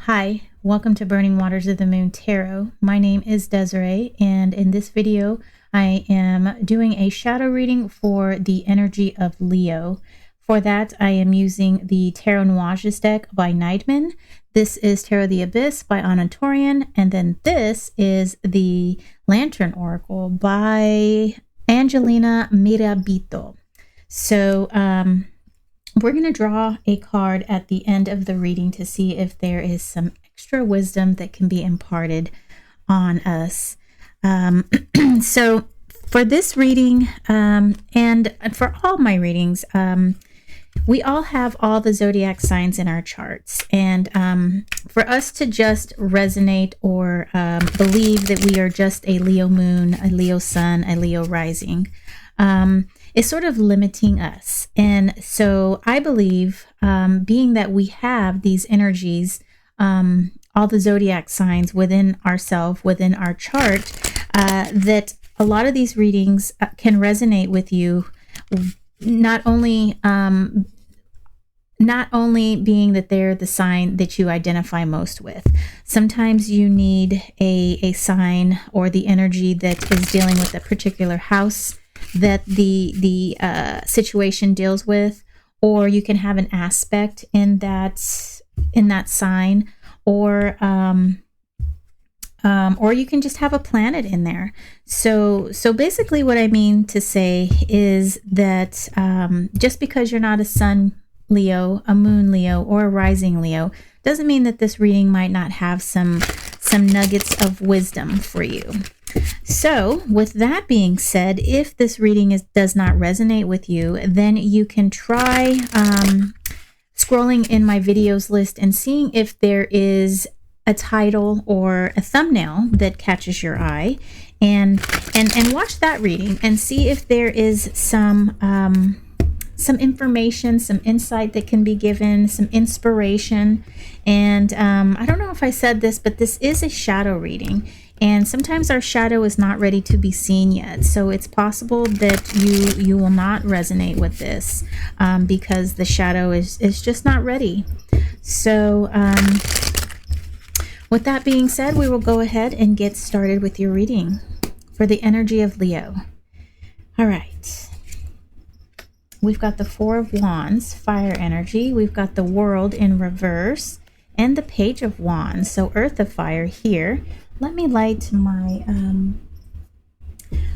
Hi, welcome to Burning Waters of the Moon Tarot. My name is Desiree, and in this video, I am doing a shadow reading for the energy of Leo. For that, I am using the Tarot Nuages deck by Neidman. This is Tarot the Abyss by Anatorian, and then this is the Lantern Oracle by Angelina Mirabito. So, we're going to draw a card at the end of the reading to see if there is some extra wisdom that can be imparted on us. So for this reading, and for all my readings, we all have all the zodiac signs in our charts. And for us to just resonate or believe that we are just a Leo moon, a Leo sun, a Leo rising, is sort of limiting us. And so I believe, being that we have these energies, all the zodiac signs within ourselves, within our chart, that a lot of these readings can resonate with you, not only being that they're the sign that you identify most with. Sometimes you need a sign or the energy that is dealing with a particular house that the situation deals with, or you can have an aspect in that sign, or you can just have a planet in there. So basically what I mean to say is that just because you're not a sun Leo, a moon Leo, or a rising Leo doesn't mean that this reading might not have some nuggets of wisdom for you. So with that being said, if this reading does not resonate with you, then you can try scrolling in my videos list and seeing if there is a title or a thumbnail that catches your eye, and watch that reading and see if there is some information, some insight that can be given, some inspiration. And I don't know if I said this, but this is a shadow reading. And sometimes our shadow is not ready to be seen yet. So it's possible that you will not resonate with this because the shadow is just not ready. So with that being said, we will go ahead and get started with your reading for the energy of Leo. All right. We've got the Four of Wands, fire energy. We've got the World in reverse and the Page of Wands. So Earth of Fire here. Let me light my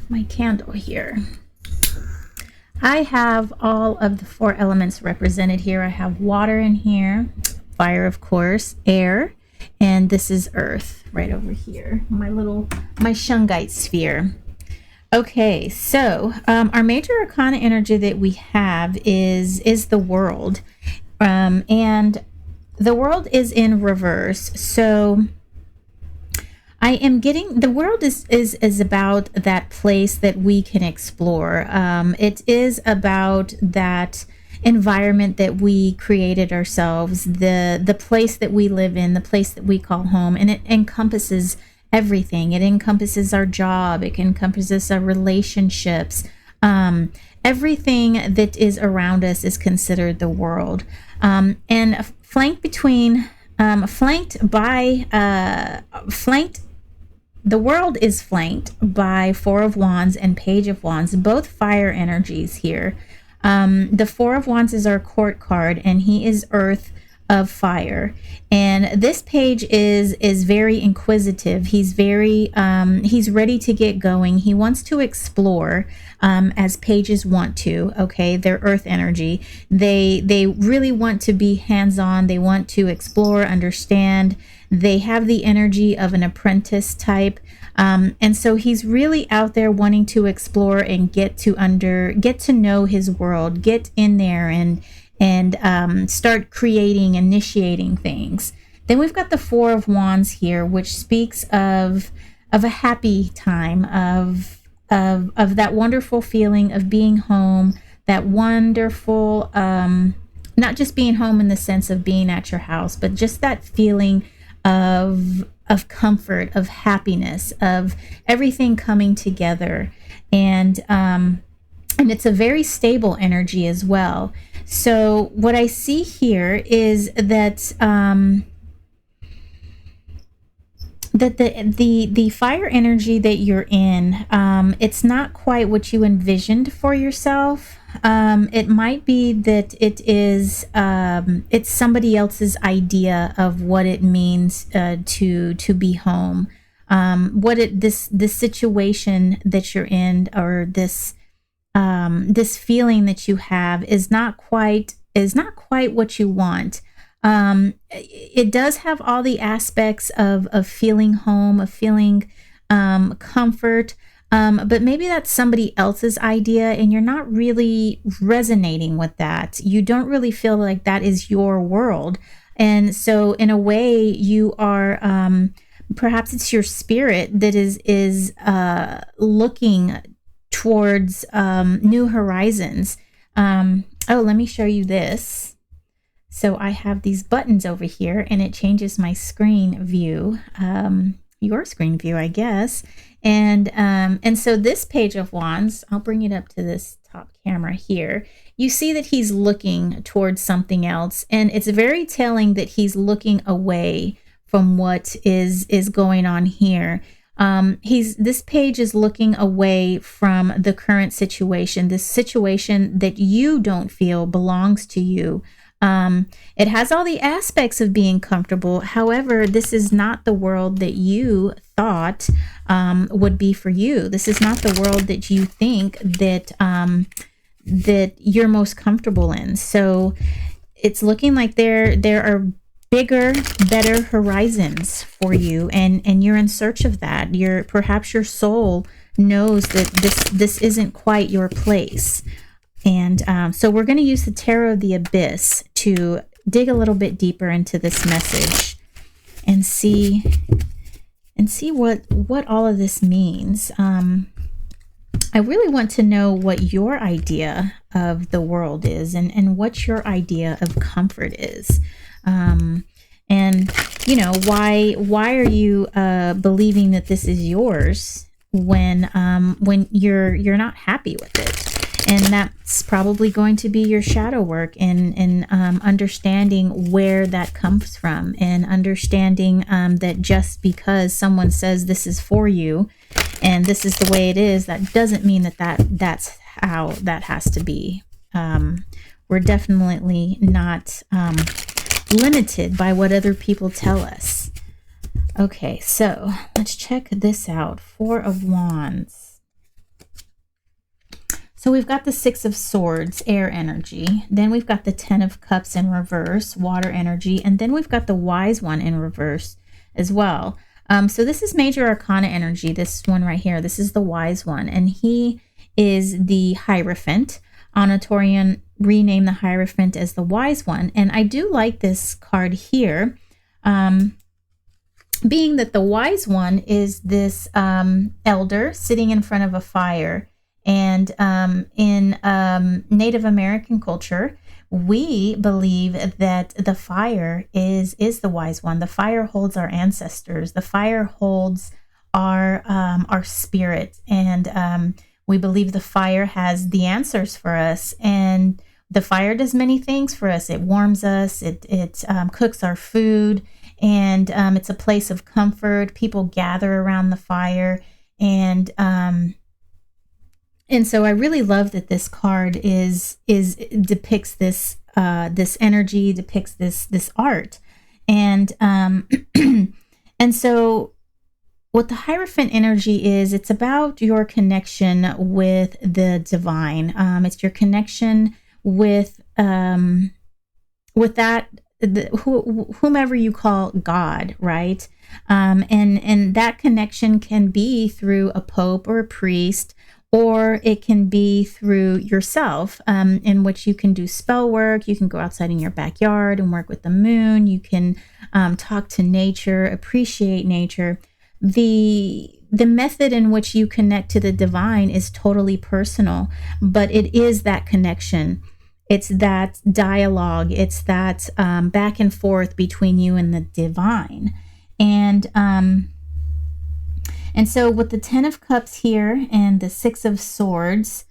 my candle here. I have all of the four elements represented here. I have water in here, fire, of course, air, and this is earth right over here. My shungite sphere. Okay, so our major arcana energy that we have is the World, and the World is in reverse. So I am getting, the World is about that place that we can explore. It is about that environment that we created ourselves, the place that we live in, the place that we call home, and it encompasses everything. It encompasses our job. It encompasses our relationships. Everything that is around us is considered the World, and the World is flanked by Four of Wands and Page of Wands, both fire energies here. The Four of Wands is our court card, and he is Earth of Fire. And this page is very inquisitive. He's very he's ready to get going. He wants to explore, as pages want to. Okay, they're Earth energy. They really want to be hands-on. They want to explore, understand. They have the energy of an apprentice type. And so he's really out there wanting to explore and get to know his world, get in there and start creating, initiating things. Then we've got the Four of Wands here, which speaks of a happy time, of that wonderful feeling of being home, that wonderful, not just being home in the sense of being at your house, but just that feeling of comfort, of happiness, of everything coming together. And it's a very stable energy as well. So what I see here is that that the fire energy that you're in, it's not quite what you envisioned for yourself. It might be that it is it's somebody else's idea of what it means to be home. What it this situation that you're in, or this feeling that you have, is not quite what you want. It does have all the aspects of feeling home, of feeling comfort, but maybe that's somebody else's idea and you're not really resonating with that. You don't really feel like that is your world. And so in a way you are, perhaps it's your spirit that is looking towards new horizons. Oh, let me show you this. So I have these buttons over here and it changes my screen view, your screen view, I guess. And so this Page of Wands, I'll bring it up to this top camera here. You see that he's looking towards something else, and it's very telling that he's looking away from what is going on here. This page is looking away from the current situation, this situation that you don't feel belongs to you. It has all the aspects of being comfortable. However, this is not the world that you thought would be for you. This is not the world that you think that that you're most comfortable in. So it's looking like there are bigger, better horizons for you, and you're in search of that. Perhaps your soul knows that this isn't quite your place. And so we're going to use the Tarot of the Abyss to dig a little bit deeper into this message and see what all of this means. I really want to know what your idea of the world is, and what your idea of comfort is. And you know, why are you believing that this is yours when you're not happy with it? And that's probably going to be your shadow work in understanding where that comes from, and understanding that just because someone says this is for you and this is the way it is, that doesn't mean that's how that has to be. We're definitely not limited by what other people tell us. Okay, so let's check this out. Four of Wands. So we've got the Six of Swords, air energy. Then we've got the Ten of Cups in reverse, water energy. And then we've got the Wise One in reverse as well. So this is Major Arcana energy, this one right here. This is the Wise One. And he is the Hierophant. Anatorian renamed the Hierophant as the Wise One. And I do like this card here, being that the Wise One is this elder sitting in front of a fire. And in Native American culture, we believe that the fire is the Wise One. The fire holds our ancestors. The fire holds our spirit, and we believe the fire has the answers for us. And the fire does many things for us. It warms us. It cooks our food, and it's a place of comfort. People gather around the fire, and so I really love that this card depicts this this energy, depicts this art, and and so what the Hierophant energy is, it's about your connection with the divine. It's your connection with that whomever you call God, right? And that connection can be through a pope or a priest, or it can be through yourself, in which you can do spell work. You can go outside in your backyard and work with the moon. You can talk to nature, appreciate nature. The method in which you connect to the divine is totally personal, but it is that connection. It's that dialogue. It's that back and forth between you and the divine. And so with the Ten of Cups here and the Six of Swords,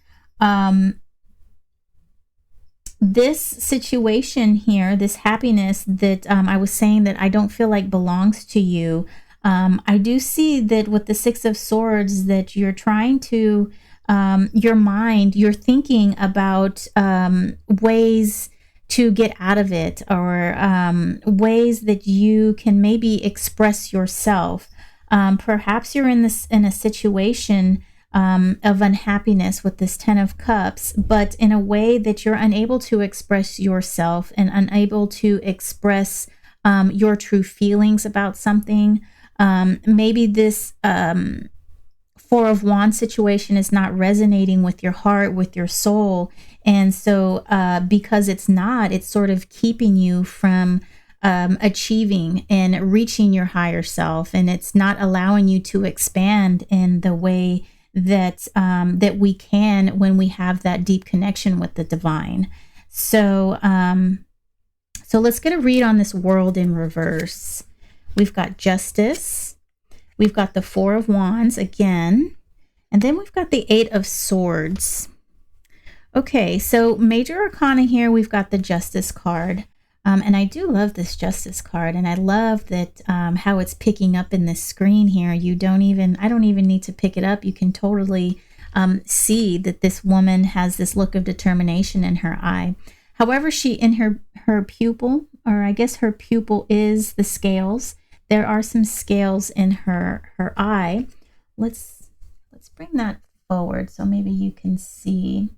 this situation here, this happiness that I was saying that I don't feel like belongs to you, I do see that with the Six of Swords that you're trying to, your mind, you're thinking about ways to get out of it, or ways that you can maybe express yourself. Perhaps you're in a situation of unhappiness with this Ten of Cups, but in a way that you're unable to express yourself and unable to express your true feelings about something. Maybe this Four of Wands situation is not resonating with your heart, with your soul. And so because it's not, it's sort of keeping you from achieving and reaching your higher self. And it's not allowing you to expand in the way that that we can when we have that deep connection with the divine. So so let's get a read on this world in reverse. We've got Justice. We've got the Four of Wands again. And then we've got the Eight of Swords. Okay, so major arcana here, we've got the Justice card. And I do love this Justice card. And I love that how it's picking up in this screen here. I don't even need to pick it up. You can totally see that this woman has this look of determination in her eye. However, in her pupil, or I guess her pupil is the scales. There are some scales in her eye. Let's bring that forward so maybe you can see.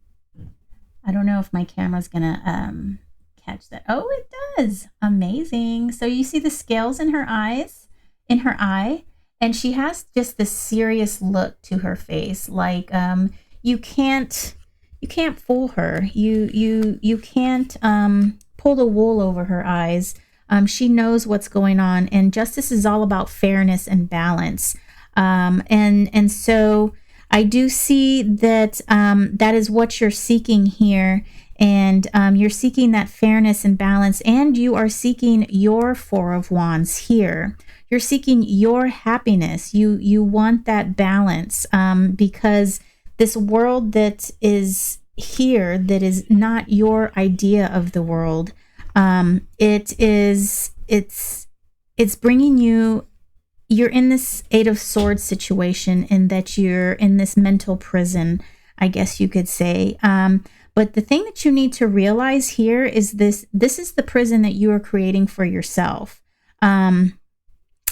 I don't know if my camera's gonna catch that. Oh, it does. Amazing. So you see the scales in her eyes, in her eye, and she has just this serious look to her face. Like you can't fool her. You can't pull the wool over her eyes. She knows what's going on, and Justice is all about fairness and balance. And so I do see that that is what you're seeking here, and you're seeking that fairness and balance, and you are seeking your Four of Wands here. You're seeking your happiness. You want that balance because this world that is here, that is not your idea of the world. It's bringing you, you're in this Eight of Swords situation, in that you're in this mental prison, I guess you could say. But the thing that you need to realize here is this is the prison that you are creating for yourself.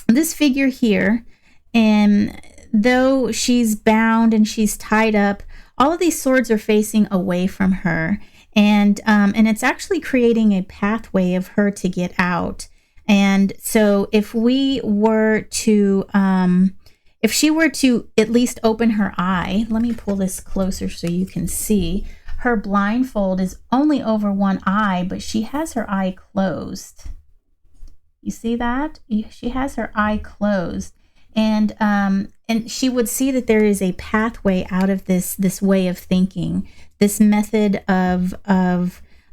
This figure here, and though she's bound and she's tied up, all of these swords are facing away from her. And it's actually creating a pathway of her to get out. And so if we were to, if she were to at least open her eye, let me pull this closer so you can see. Her blindfold is only over one eye, but she has her eye closed. You see that? She has her eye closed. And she would see that there is a pathway out of this way of thinking, this method of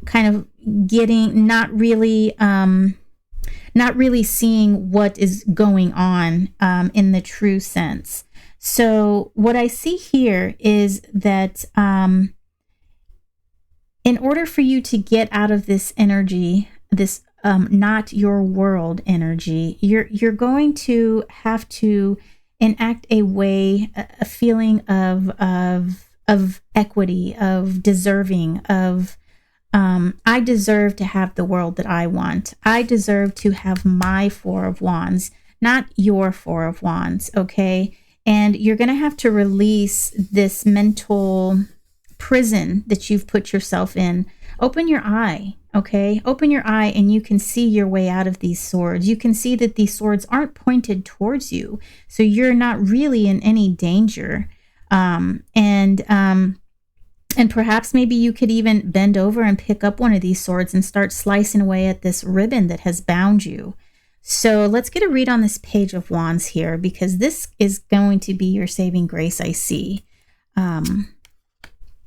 kind of getting, not really seeing what is going on in the true sense. So what I see here is that in order for you to get out of this energy, this not your world energy, you're going to have to enact a way, a feeling of equity, of deserving, of I deserve to have the world that I want. I deserve to have my Four of Wands, not your Four of Wands, okay? And you're going to have to release this mental prison that you've put yourself in. Open your eye, okay? Open your eye and you can see your way out of these swords. You can see that these swords aren't pointed towards you, so you're not really in any danger. And perhaps maybe you could even bend over and pick up one of these swords and start slicing away at this ribbon that has bound you. So let's get a read on this Page of Wands here, because this is going to be your saving grace, I see.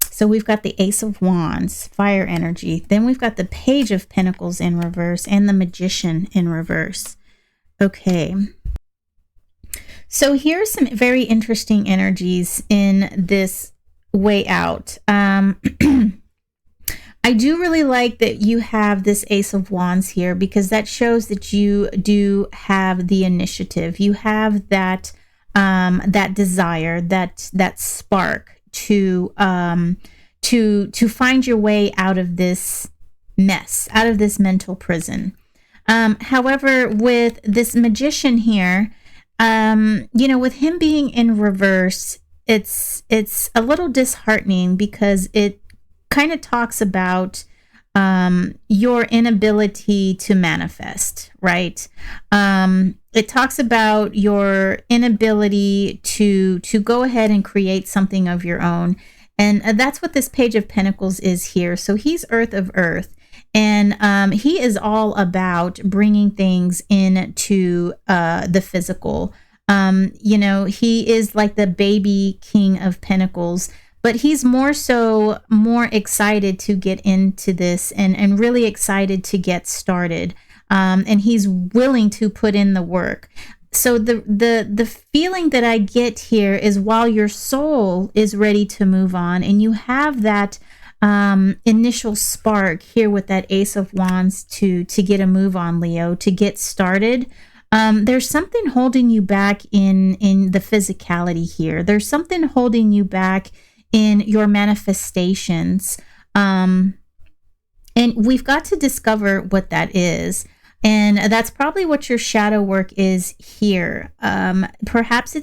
So we've got the Ace of Wands, fire energy. Then we've got the Page of Pentacles in reverse and the Magician in reverse. Okay. So here's some very interesting energies in this way out. I do really like that you have this Ace of Wands here, because that shows that you do have the initiative. You have that that desire, that spark to find your way out of this mess, out of this mental prison. However, with this Magician here, with him being in reverse, it's a little disheartening, because it kind of talks about your inability to manifest, right? It talks about your inability to go ahead and create something of your own. And that's what this Page of Pentacles is here. So he's Earth of Earth. And he is all about bringing things into the physical. He is like the baby King of Pentacles, but he's more excited to get into this and really excited to get started. And he's willing to put in the work. So the feeling that I get here is, while your soul is ready to move on, and you have that initial spark here with that Ace of Wands to get a move on, Leo, to get started, there's something holding you back in the physicality here. There's something holding you back in your manifestations. And we've got to discover what that is. And that's probably what your shadow work is here. Perhaps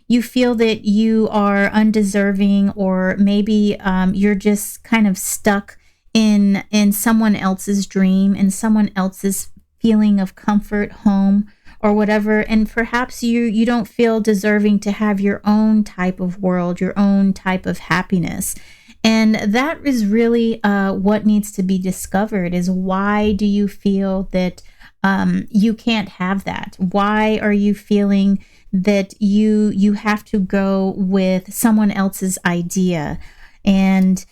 you feel that you are undeserving, or maybe you're just kind of stuck in someone else's dream, in someone else's feeling of comfort, home, or whatever. And perhaps you don't feel deserving to have your own type of world, your own type of happiness. And that is really what needs to be discovered, is, why do you feel that you can't have that? Why are you feeling that you have to go with someone else's idea? And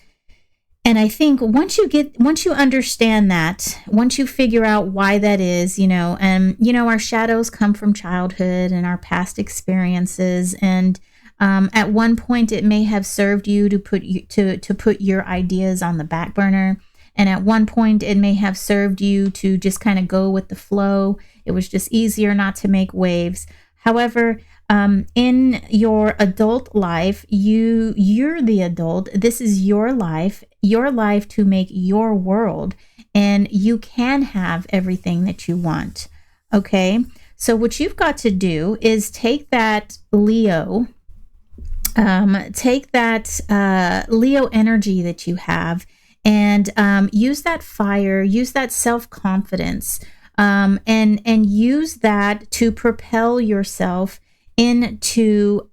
I think once you understand that, once you figure out why that is, our shadows come from childhood and our past experiences, and at one point it may have served you to put your ideas on the back burner, and at one point it may have served you to just kind of go with the flow. It was just easier not to make waves. However, in your adult life, you're the adult. This is your life to make your world, and you can have everything that you want. Okay, so what you've got to do is take that Leo, Leo energy that you have, and use that fire, use that self-confidence, and use that to propel yourself into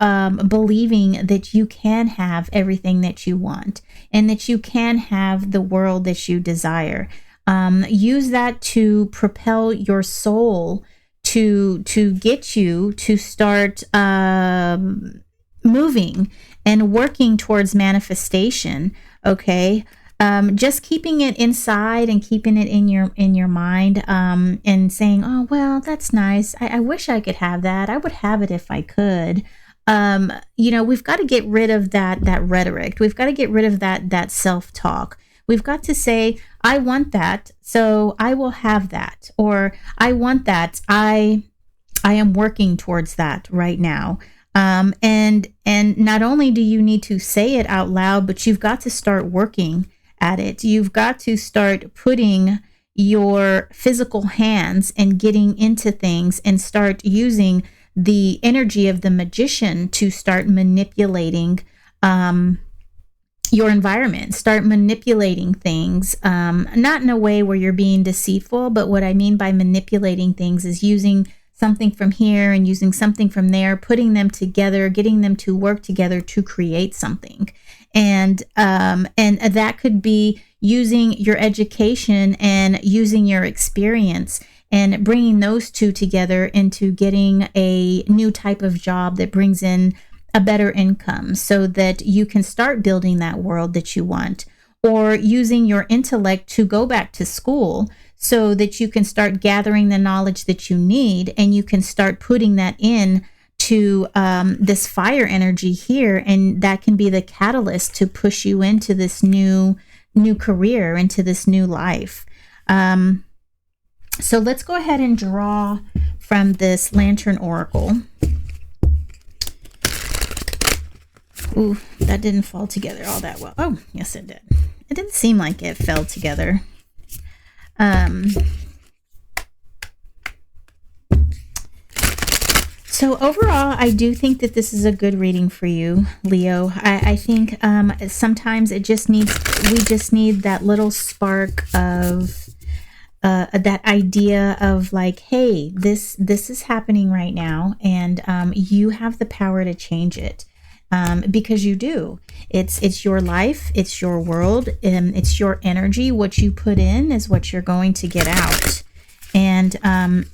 believing that you can have everything that you want, and that you can have the world that you desire. Use that to propel your soul to get you to start moving and working towards manifestation. Okay. Just keeping it inside and keeping it in your mind, and saying, oh, well, that's nice. I wish I could have that. I would have it if I could. We've got to get rid of that rhetoric. We've got to get rid of that self-talk. We've got to say, I want that, so I will have that. Or I want that. I am working towards that right now. And not only do you need to say it out loud, but you've got to start working at it. You've got to start putting your physical hands and getting into things, and start using the energy of the Magician to start manipulating your environment, start manipulating things, not in a way where you're being deceitful, but what I mean by manipulating things is using something from here and using something from there, putting them together, getting them to work together to create something. And that could be using your education and using your experience, and bringing those two together into getting a new type of job that brings in a better income, so that you can start building that world that you want. Or using your intellect to go back to school, so that you can start gathering the knowledge that you need, and you can start putting that in to this fire energy here, and that can be the catalyst to push you into this new new career, into this new life. So let's go ahead and draw from this Lantern Oracle. Ooh, that didn't fall together all that well. Oh, yes, it did. It didn't seem like it fell together. So overall, I do think that this is a good reading for you, Leo. I think sometimes we just need that little spark of that idea of like, hey, this is happening right now, and you have the power to change it. Because you do. It's your life, it's your world, it's your energy. What you put in is what you're going to get out. And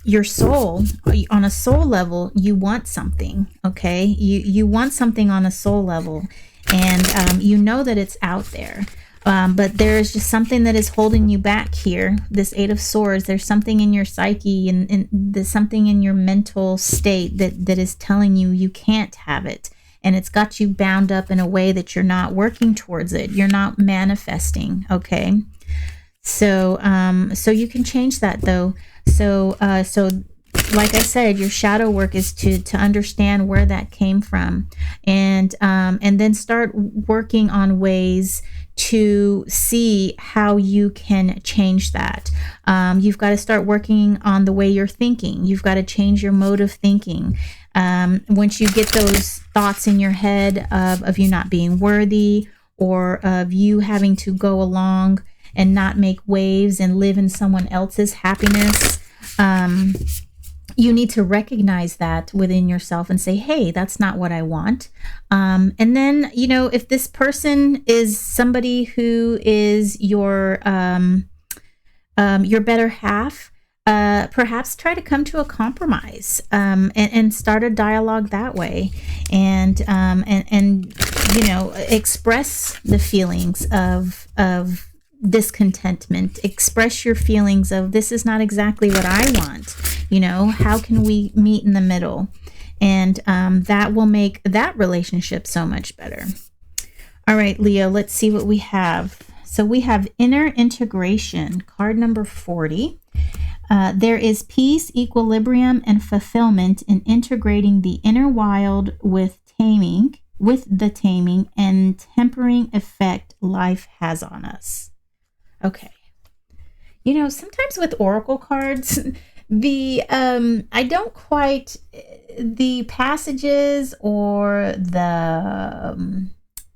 your soul, on a soul level, you want something, okay? You want something on a soul level, and you know that it's out there. But there's just something that is holding you back here. This Eight of Swords, there's something in your psyche, and there's something in your mental state that is telling you you can't have it. And it's got you bound up in a way that you're not working towards it. You're not manifesting, okay? So you can change that though. So like I said, your shadow work is to understand where that came from, and then start working on ways to see how you can change that. You've got to start working on the way you're thinking. You've got to change your mode of thinking. Once you get those thoughts in your head of you not being worthy, or of you having to go along and not make waves and live in someone else's happiness, you need to recognize that within yourself and say, hey, that's not what I want. And then, if this person is somebody who is your better half, perhaps try to come to a compromise, and start a dialogue that way, and express the feelings of discontentment. Express your feelings of, this is not exactly what I want. How can we meet in the middle? And that will make that relationship so much better. All right, Leo, let's see what we have. So we have inner integration, card number 40. There is peace, equilibrium, and fulfillment in integrating the inner wild with the taming and tempering effect life has on us. Okay. Sometimes with oracle cards, the passages or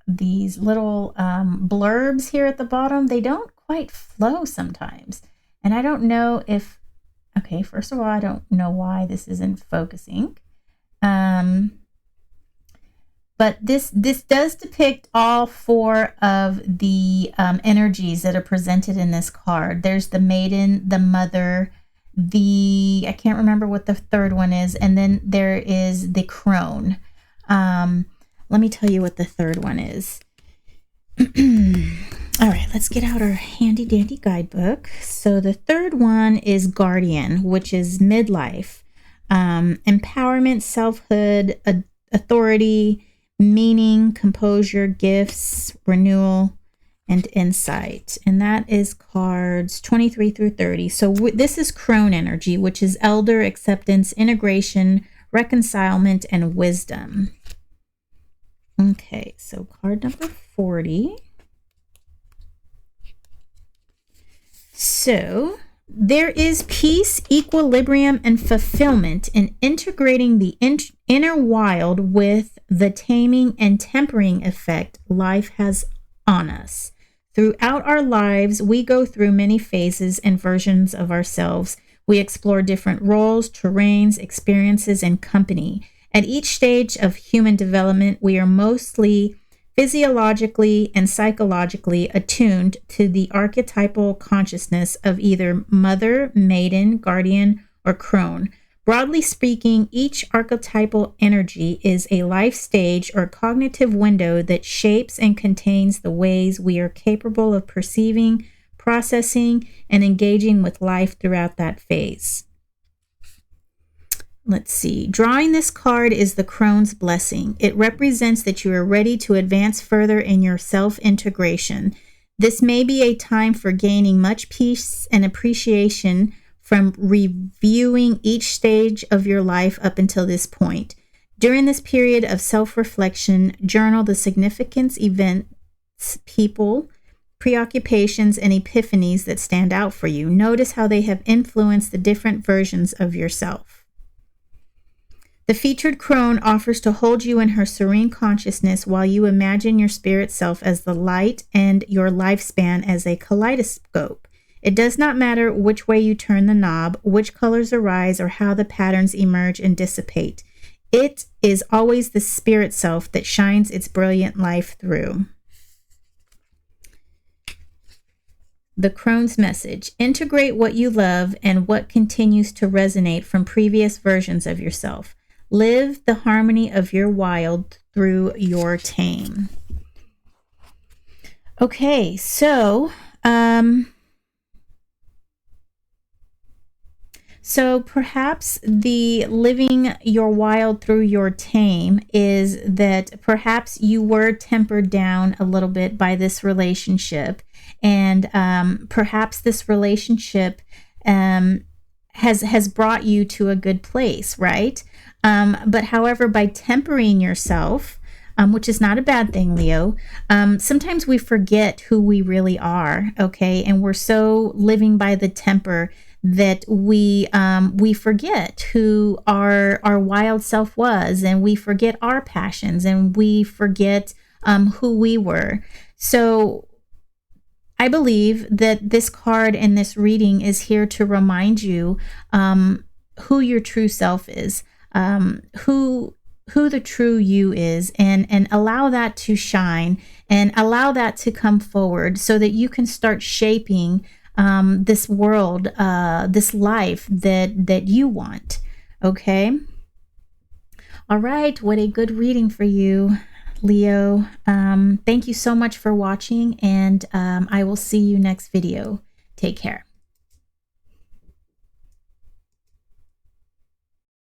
these little blurbs here at the bottom, they don't quite flow sometimes. And I don't know if, okay, first of all, I don't know why this isn't focusing. But this does depict all four of the energies that are presented in this card. There's the maiden, the mother, I can't remember what the third one is, and then there is the crone. Let me tell you what the third one is. All right, let's get out our handy dandy guidebook. So the third one is guardian, which is midlife, empowerment, selfhood, authority, meaning, composure, gifts, renewal, and insight. And that is cards 23 through 30. So this is crone energy, which is elder, acceptance, integration, reconcilement, and wisdom. Okay, so card number 40. So there is peace, equilibrium, and fulfillment in integrating the inner wild with the taming and tempering effect life has on us. Throughout our lives, we go through many phases and versions of ourselves. We explore different roles, terrains, experiences, and company. At each stage of human development, we are mostly physiologically and psychologically attuned to the archetypal consciousness of either mother, maiden, guardian, or crone. Broadly speaking, each archetypal energy is a life stage or cognitive window that shapes and contains the ways we are capable of perceiving, processing, and engaging with life throughout that phase. Let's see. Drawing this card is the crone's blessing. It represents that you are ready to advance further in your self-integration. This may be a time for gaining much peace and appreciation from reviewing each stage of your life up until this point. During this period of self-reflection, journal the significance, events, people, preoccupations, and epiphanies that stand out for you. Notice how they have influenced the different versions of yourself. The featured crone offers to hold you in her serene consciousness while you imagine your spirit self as the light and your lifespan as a kaleidoscope. It does not matter which way you turn the knob, which colors arise, or how the patterns emerge and dissipate. It is always the spirit self that shines its brilliant life through. The crone's message: integrate what you love and what continues to resonate from previous versions of yourself. Live the harmony of your wild through your tame. Okay, so perhaps the living your wild through your tame is that perhaps you were tempered down a little bit by this relationship, and perhaps this relationship has brought you to a good place, right? But however, by tempering yourself, which is not a bad thing, Leo, sometimes we forget who we really are, okay? And we're so living by the temper that we forget who our wild self was, and we forget our passions, and we forget who we were. So I believe that this card and this reading is here to remind you who your true self is, who the true you is, and allow that to shine and allow that to come forward so that you can start shaping this world, this life that you want. Okay. All right. What a good reading for you, Leo. Thank you so much for watching, and I will see you next video. Take care.